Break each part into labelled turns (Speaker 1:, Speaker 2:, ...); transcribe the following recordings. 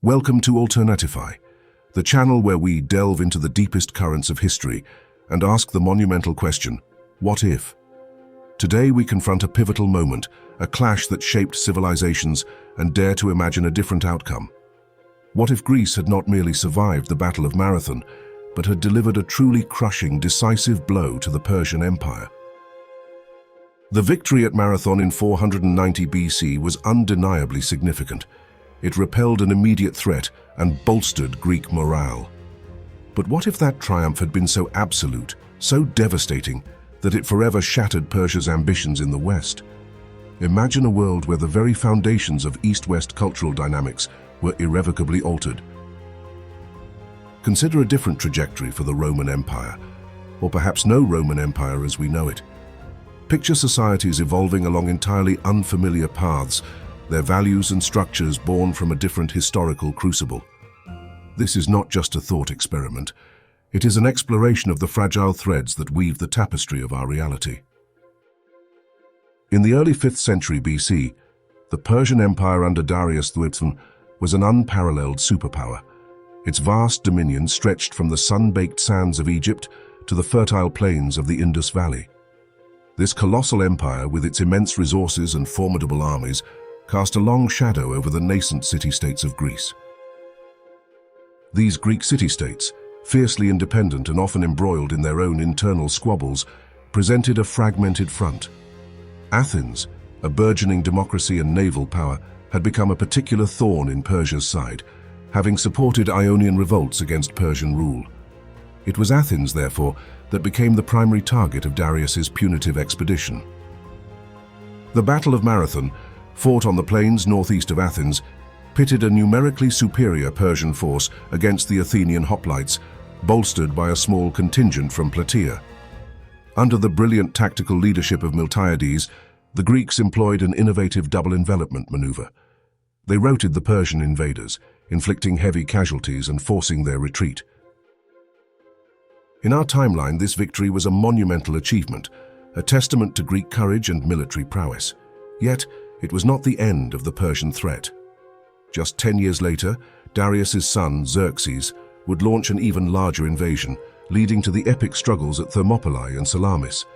Speaker 1: Welcome to Alternatify, the channel where we delve into the deepest currents of history and ask the monumental question, what if? Today we confront a pivotal moment, a clash that shaped civilizations, and dare to imagine a different outcome. What if Greece had not merely survived the Battle of Marathon, but had delivered a truly crushing, decisive blow to the Persian Empire? The victory at Marathon in 490 BC was undeniably significant. It repelled an immediate threat and bolstered Greek morale. But what if that triumph had been so absolute, so devastating, that it forever shattered Persia's ambitions in the West? Imagine a world where the very foundations of East-West cultural dynamics were irrevocably altered. Consider a different trajectory for the Roman Empire, or perhaps no Roman Empire as we know it. Picture societies evolving along entirely unfamiliar paths, their values and structures born from a different historical crucible. This is not just a thought experiment. It is an exploration of the fragile threads that weave the tapestry of our reality. In the early 5th century BC, the Persian Empire under Darius was an unparalleled superpower. Its vast dominion stretched from the sun-baked sands of Egypt to the fertile plains of the Indus Valley. This colossal empire, with its immense resources and formidable armies, cast a long shadow over the nascent city-states of Greece. These Greek city-states, fiercely independent and often embroiled in their own internal squabbles, presented a fragmented front. Athens, a burgeoning democracy and naval power, had become a particular thorn in Persia's side, having supported Ionian revolts against Persian rule. It was Athens, therefore, that became the primary target of Darius's punitive expedition. The Battle of Marathon, fought on the plains northeast of Athens, pitted a numerically superior Persian force against the Athenian hoplites, bolstered by a small contingent from Plataea. Under the brilliant tactical leadership of Miltiades, the Greeks employed an innovative double envelopment maneuver. They routed the Persian invaders, inflicting heavy casualties and forcing their retreat. In our timeline, this victory was a monumental achievement, a testament to Greek courage and military prowess. Yet, it was not the end of the Persian threat. Just 10 years later, Darius's son, Xerxes, would launch an even larger invasion, leading to the epic struggles at Thermopylae and Salamis.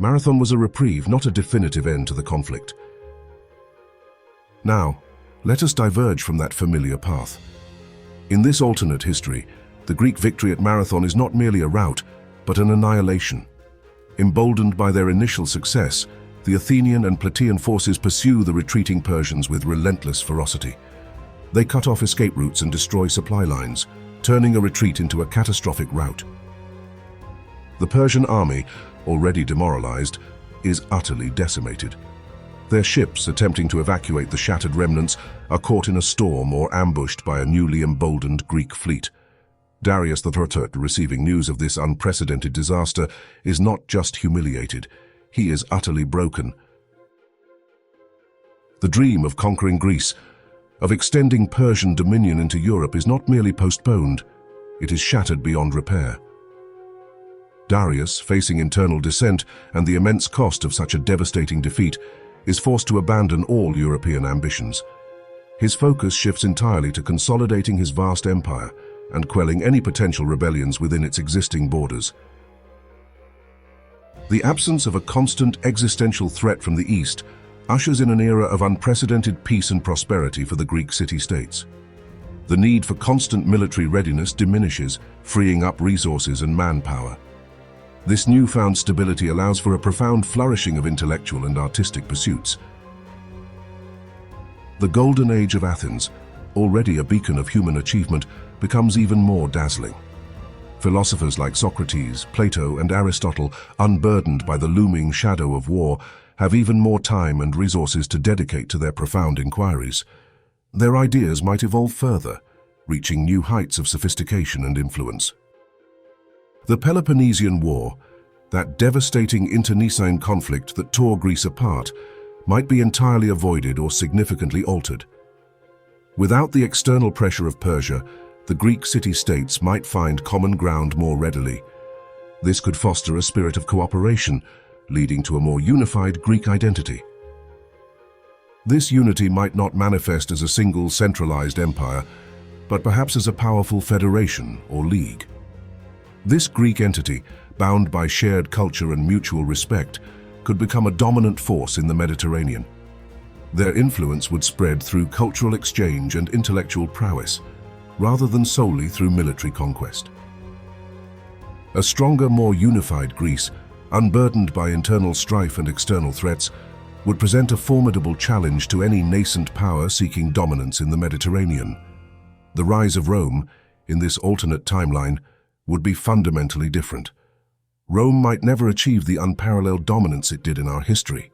Speaker 1: Marathon was a reprieve, not a definitive end to the conflict. Now, let us diverge from that familiar path. In this alternate history, the Greek victory at Marathon is not merely a rout, but an annihilation. Emboldened by their initial success, the Athenian and Plataean forces pursue the retreating Persians with relentless ferocity. They cut off escape routes and destroy supply lines, turning a retreat into a catastrophic rout. The Persian army, already demoralized, is utterly decimated. Their ships, attempting to evacuate the shattered remnants, are caught in a storm or ambushed by a newly emboldened Greek fleet. Darius III, receiving news of this unprecedented disaster, is not just humiliated, he is utterly broken. The dream of conquering Greece, of extending Persian dominion into Europe, is not merely postponed, it is shattered beyond repair. Darius, facing internal dissent and the immense cost of such a devastating defeat, is forced to abandon all European ambitions. His focus shifts entirely to consolidating his vast empire and quelling any potential rebellions within its existing borders. The absence of a constant existential threat from the East ushers in an era of unprecedented peace and prosperity for the Greek city-states. The need for constant military readiness diminishes, freeing up resources and manpower. This newfound stability allows for a profound flourishing of intellectual and artistic pursuits. The golden age of Athens, already a beacon of human achievement, becomes even more dazzling. Philosophers like Socrates, Plato, and Aristotle, unburdened by the looming shadow of war, have even more time and resources to dedicate to their profound inquiries. Their ideas might evolve further, reaching new heights of sophistication and influence. The Peloponnesian War, that devastating internecine conflict that tore Greece apart, might be entirely avoided or significantly altered. Without the external pressure of Persia, the Greek city-states might find common ground more readily. This could foster a spirit of cooperation, leading to a more unified Greek identity. This unity might not manifest as a single centralized empire, but perhaps as a powerful federation or league. This Greek entity, bound by shared culture and mutual respect, could become a dominant force in the Mediterranean. Their influence would spread through cultural exchange and intellectual prowess, rather than solely through military conquest. A stronger, more unified Greece, unburdened by internal strife and external threats, would present a formidable challenge to any nascent power seeking dominance in the Mediterranean. The rise of Rome, in this alternate timeline, would be fundamentally different. Rome might never achieve the unparalleled dominance it did in our history.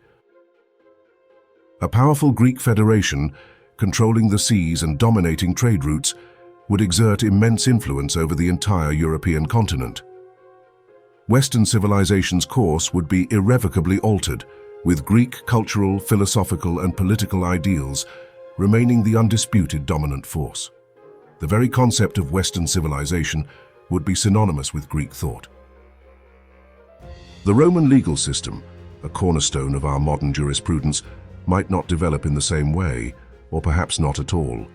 Speaker 1: A powerful Greek federation, controlling the seas and dominating trade routes, would exert immense influence over the entire European continent. Western civilization's course would be irrevocably altered, with Greek cultural, philosophical, and political ideals remaining the undisputed dominant force. The very concept of Western civilization would be synonymous with Greek thought. The Roman legal system, a cornerstone of our modern jurisprudence, might not develop in the same way, or perhaps not at all.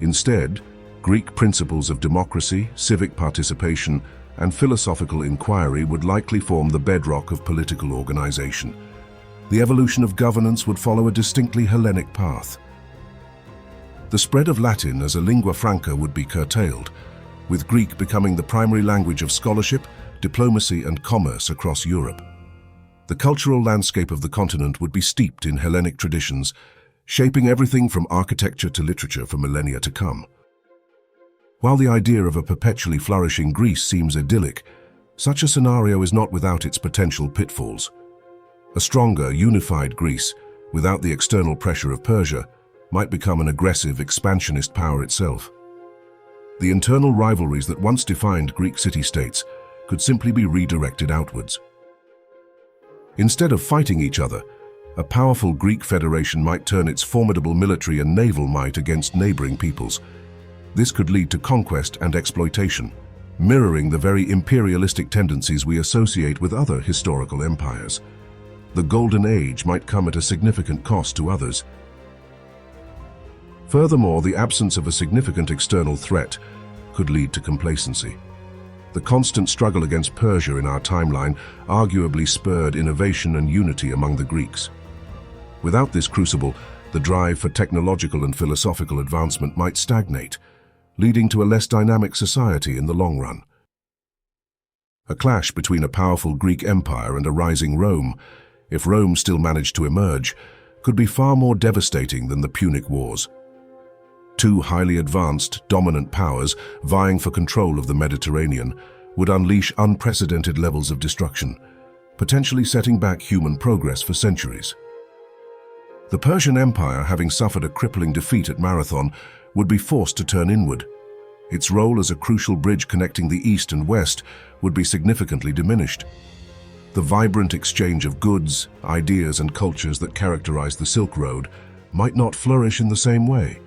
Speaker 1: Instead, Greek principles of democracy, civic participation, and philosophical inquiry would likely form the bedrock of political organization. The evolution of governance would follow a distinctly Hellenic path. The spread of Latin as a lingua franca would be curtailed, with Greek becoming the primary language of scholarship, diplomacy, and commerce across Europe. The cultural landscape of the continent would be steeped in Hellenic traditions, shaping everything from architecture to literature for millennia to come. While the idea of a perpetually flourishing Greece seems idyllic, such a scenario is not without its potential pitfalls. A stronger, unified Greece, without the external pressure of Persia, might become an aggressive, expansionist power itself. The internal rivalries that once defined Greek city-states could simply be redirected outwards. Instead of fighting each other, a powerful Greek federation might turn its formidable military and naval might against neighboring peoples. This could lead to conquest and exploitation, mirroring the very imperialistic tendencies we associate with other historical empires. The Golden Age might come at a significant cost to others. Furthermore, the absence of a significant external threat could lead to complacency. The constant struggle against Persia in our timeline arguably spurred innovation and unity among the Greeks. Without this crucible, the drive for technological and philosophical advancement might stagnate, leading to a less dynamic society in the long run. A clash between a powerful Greek empire and a rising Rome, if Rome still managed to emerge, could be far more devastating than the Punic Wars. Two highly advanced, dominant powers vying for control of the Mediterranean would unleash unprecedented levels of destruction, potentially setting back human progress for centuries. The Persian Empire, having suffered a crippling defeat at Marathon, would be forced to turn inward. Its role as a crucial bridge connecting the East and West would be significantly diminished. The vibrant exchange of goods, ideas, and cultures that characterized the Silk Road might not flourish in the same way.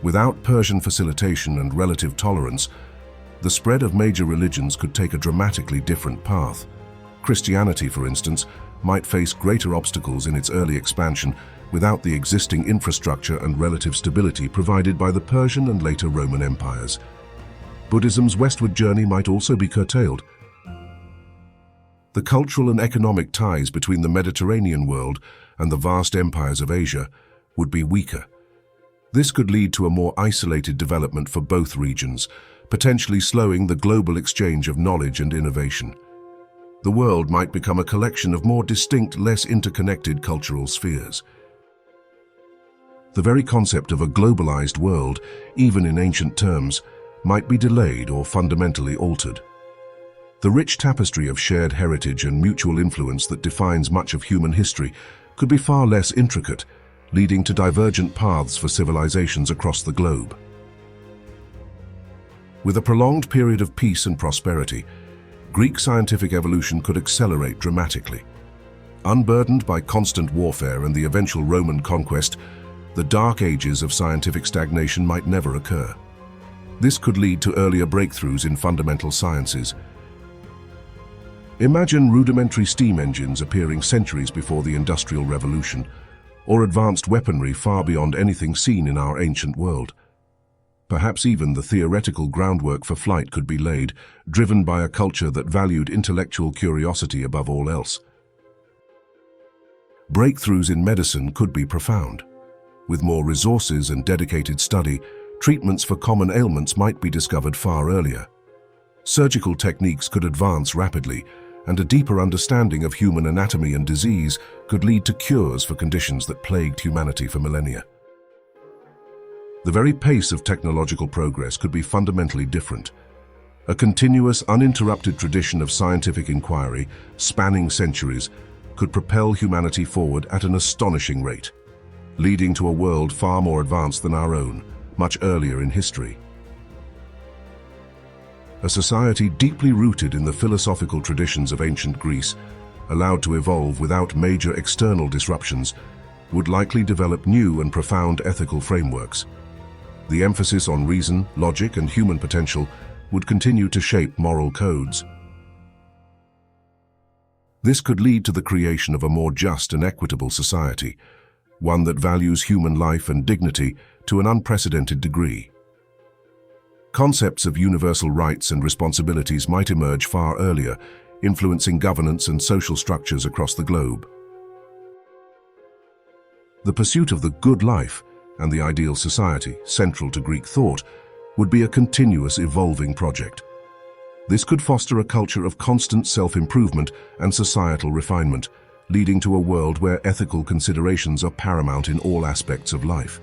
Speaker 1: Without Persian facilitation and relative tolerance, the spread of major religions could take a dramatically different path. Christianity, for instance, might face greater obstacles in its early expansion without the existing infrastructure and relative stability provided by the Persian and later Roman empires. Buddhism's westward journey might also be curtailed. The cultural and economic ties between the Mediterranean world and the vast empires of Asia would be weaker. This could lead to a more isolated development for both regions, potentially slowing the global exchange of knowledge and innovation. The world might become a collection of more distinct, less interconnected cultural spheres. The very concept of a globalized world, even in ancient terms, might be delayed or fundamentally altered. The rich tapestry of shared heritage and mutual influence that defines much of human history could be far less intricate, leading to divergent paths for civilizations across the globe. With a prolonged period of peace and prosperity, Greek scientific evolution could accelerate dramatically. Unburdened by constant warfare and the eventual Roman conquest, the dark ages of scientific stagnation might never occur. This could lead to earlier breakthroughs in fundamental sciences. Imagine rudimentary steam engines appearing centuries before the Industrial Revolution, or advanced weaponry far beyond anything seen in our ancient world. Perhaps even the theoretical groundwork for flight could be laid, driven by a culture that valued intellectual curiosity above all else. Breakthroughs in medicine could be profound. With more resources and dedicated study, treatments for common ailments might be discovered far earlier. Surgical techniques could advance rapidly, and a deeper understanding of human anatomy and disease could lead to cures for conditions that plagued humanity for millennia. The very pace of technological progress could be fundamentally different. A continuous, uninterrupted tradition of scientific inquiry, spanning centuries, could propel humanity forward at an astonishing rate, leading to a world far more advanced than our own, much earlier in history. A society deeply rooted in the philosophical traditions of ancient Greece, allowed to evolve without major external disruptions, would likely develop new and profound ethical frameworks. The emphasis on reason, logic, and human potential would continue to shape moral codes. This could lead to the creation of a more just and equitable society, one that values human life and dignity to an unprecedented degree. Concepts of universal rights and responsibilities might emerge far earlier, influencing governance and social structures across the globe. The pursuit of the good life and the ideal society, central to Greek thought, would be a continuous evolving project. This could foster a culture of constant self-improvement and societal refinement, leading to a world where ethical considerations are paramount in all aspects of life.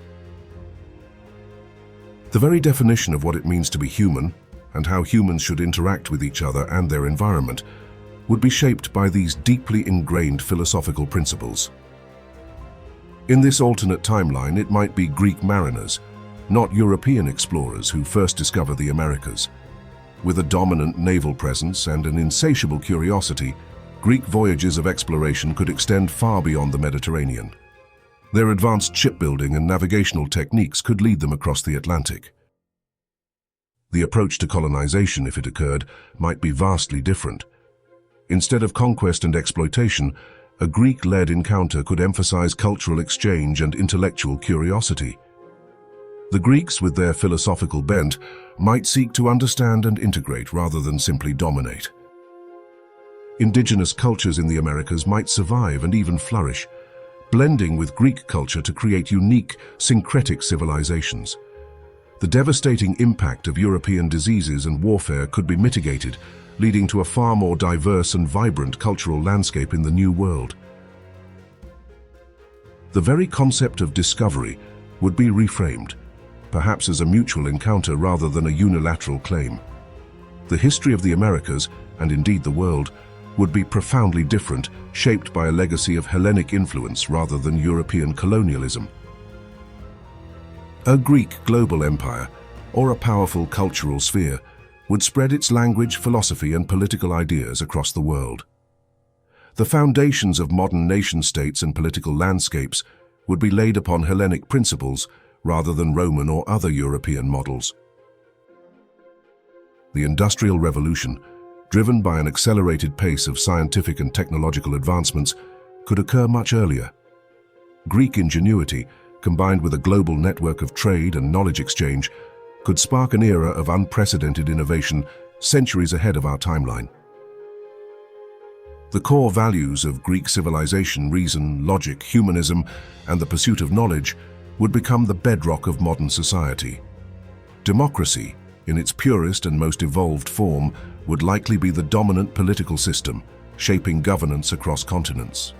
Speaker 1: The very definition of what it means to be human, and how humans should interact with each other and their environment, would be shaped by these deeply ingrained philosophical principles. In this alternate timeline, it might be Greek mariners, not European explorers who first discover the Americas. With a dominant naval presence and an insatiable curiosity, Greek voyages of exploration could extend far beyond the Mediterranean. Their advanced shipbuilding and navigational techniques could lead them across the Atlantic. The approach to colonization, if it occurred, might be vastly different. Instead of conquest and exploitation, a Greek-led encounter could emphasize cultural exchange and intellectual curiosity. The Greeks, with their philosophical bent, might seek to understand and integrate rather than simply dominate. Indigenous cultures in the Americas might survive and even flourish, blending with Greek culture to create unique, syncretic civilizations. The devastating impact of European diseases and warfare could be mitigated, leading to a far more diverse and vibrant cultural landscape in the New World. The very concept of discovery would be reframed, perhaps as a mutual encounter rather than a unilateral claim. The history of the Americas, and indeed the world, would be profoundly different, shaped by a legacy of Hellenic influence rather than European colonialism. A Greek global empire, or a powerful cultural sphere, would spread its language, philosophy, and political ideas across the world. The foundations of modern nation-states and political landscapes would be laid upon Hellenic principles rather than Roman or other European models. The Industrial Revolution, driven by an accelerated pace of scientific and technological advancements, could occur much earlier. Greek ingenuity, combined with a global network of trade and knowledge exchange, could spark an era of unprecedented innovation centuries ahead of our timeline. The core values of Greek civilization, reason, logic, humanism, and the pursuit of knowledge would become the bedrock of modern society. Democracy, in its purest and most evolved form, would likely be the dominant political system, shaping governance across continents.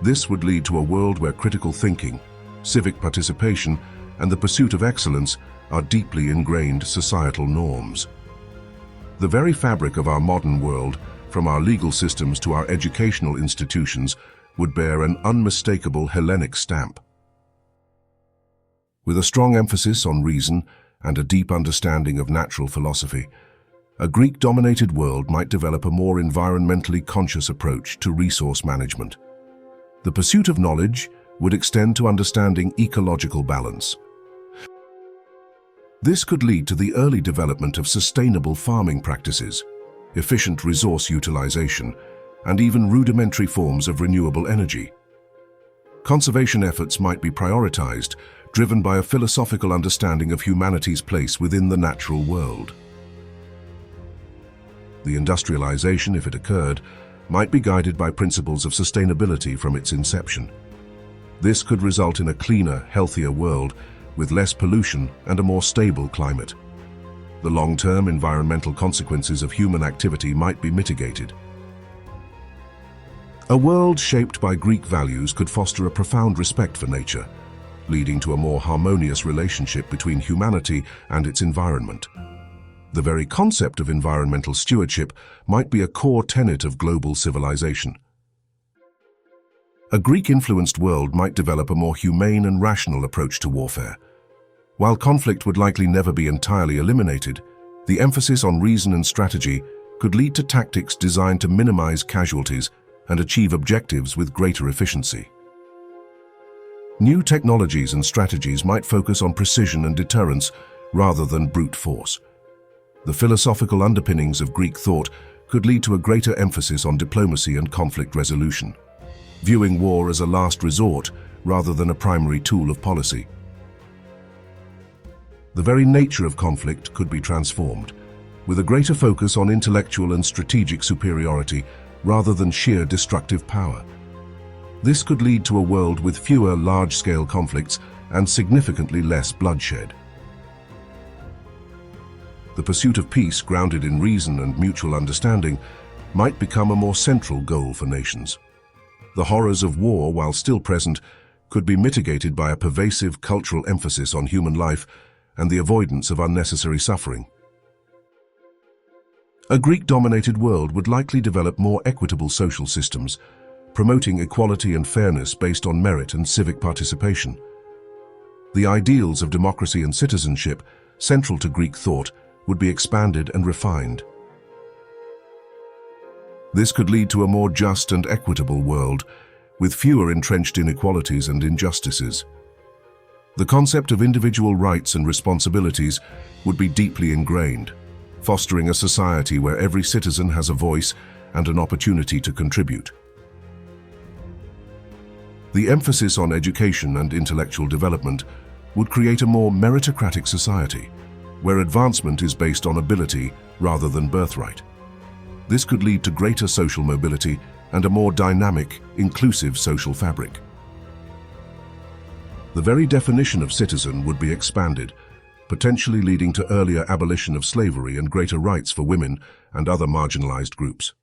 Speaker 1: This would lead to a world where critical thinking, civic participation, and the pursuit of excellence are deeply ingrained societal norms. The very fabric of our modern world, from our legal systems to our educational institutions, would bear an unmistakable Hellenic stamp. With a strong emphasis on reason and a deep understanding of natural philosophy, a Greek-dominated world might develop a more environmentally conscious approach to resource management. The pursuit of knowledge would extend to understanding ecological balance. This could lead to the early development of sustainable farming practices, efficient resource utilization, and even rudimentary forms of renewable energy. Conservation efforts might be prioritized, driven by a philosophical understanding of humanity's place within the natural world. The industrialization, if it occurred, might be guided by principles of sustainability from its inception. This could result in a cleaner, healthier world with less pollution and a more stable climate. The long-term environmental consequences of human activity might be mitigated. A world shaped by Greek values could foster a profound respect for nature, leading to a more harmonious relationship between humanity and its environment. The very concept of environmental stewardship might be a core tenet of global civilization. A Greek-influenced world might develop a more humane and rational approach to warfare. While conflict would likely never be entirely eliminated, the emphasis on reason and strategy could lead to tactics designed to minimize casualties and achieve objectives with greater efficiency. New technologies and strategies might focus on precision and deterrence rather than brute force. The philosophical underpinnings of Greek thought could lead to a greater emphasis on diplomacy and conflict resolution, viewing war as a last resort rather than a primary tool of policy. The very nature of conflict could be transformed, with a greater focus on intellectual and strategic superiority rather than sheer destructive power. This could lead to a world with fewer large-scale conflicts and significantly less bloodshed. The pursuit of peace, grounded in reason and mutual understanding, might become a more central goal for nations. The horrors of war, while still present, could be mitigated by a pervasive cultural emphasis on human life and the avoidance of unnecessary suffering. A Greek-dominated world would likely develop more equitable social systems, promoting equality and fairness based on merit and civic participation. The ideals of democracy and citizenship, central to Greek thought, would be expanded and refined. This could lead to a more just and equitable world, with fewer entrenched inequalities and injustices. The concept of individual rights and responsibilities would be deeply ingrained, fostering a society where every citizen has a voice and an opportunity to contribute. The emphasis on education and intellectual development would create a more meritocratic society, where advancement is based on ability rather than birthright. This could lead to greater social mobility and a more dynamic, inclusive social fabric. The very definition of citizen would be expanded, potentially leading to earlier abolition of slavery and greater rights for women and other marginalized groups.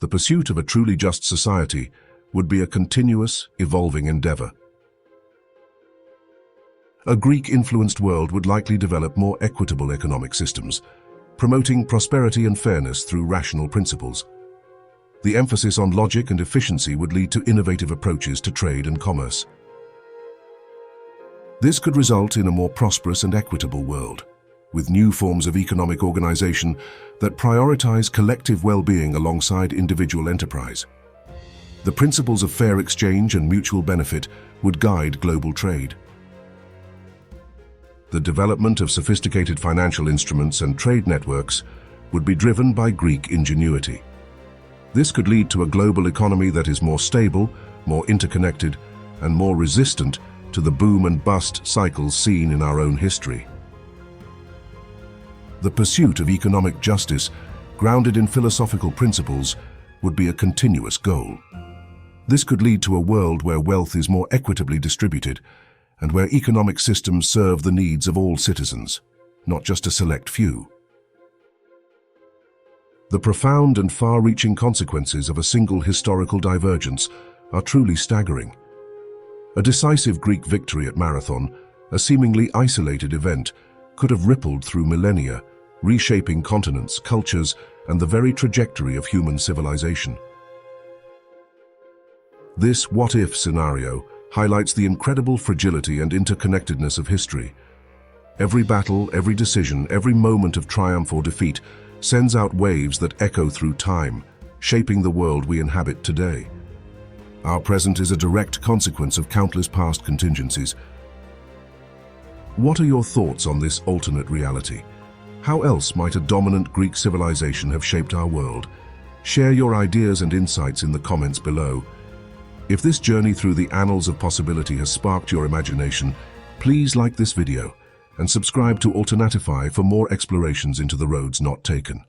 Speaker 1: The pursuit of a truly just society would be a continuous, evolving endeavor. A Greek-influenced world would likely develop more equitable economic systems, promoting prosperity and fairness through rational principles. The emphasis on logic and efficiency would lead to innovative approaches to trade and commerce. This could result in a more prosperous and equitable world, with new forms of economic organization that prioritize collective well-being alongside individual enterprise. The principles of fair exchange and mutual benefit would guide global trade. The development of sophisticated financial instruments and trade networks would be driven by Greek ingenuity. This could lead to a global economy that is more stable, more interconnected, and more resistant to the boom and bust cycles seen in our own history. The pursuit of economic justice, grounded in philosophical principles, would be a continuous goal. This could lead to a world where wealth is more equitably distributed and where economic systems serve the needs of all citizens, not just a select few. The profound and far-reaching consequences of a single historical divergence are truly staggering. A decisive Greek victory at Marathon, a seemingly isolated event, could have rippled through millennia, reshaping continents, cultures, and the very trajectory of human civilization. This what-if scenario highlights the incredible fragility and interconnectedness of history. Every battle, every decision, every moment of triumph or defeat sends out waves that echo through time, shaping the world we inhabit today. Our present is a direct consequence of countless past contingencies. What are your thoughts on this alternate reality? How else might a dominant Greek civilization have shaped our world? Share your ideas and insights in the comments below. If this journey through the annals of possibility has sparked your imagination, please like this video and subscribe to Alternatify for more explorations into the roads not taken.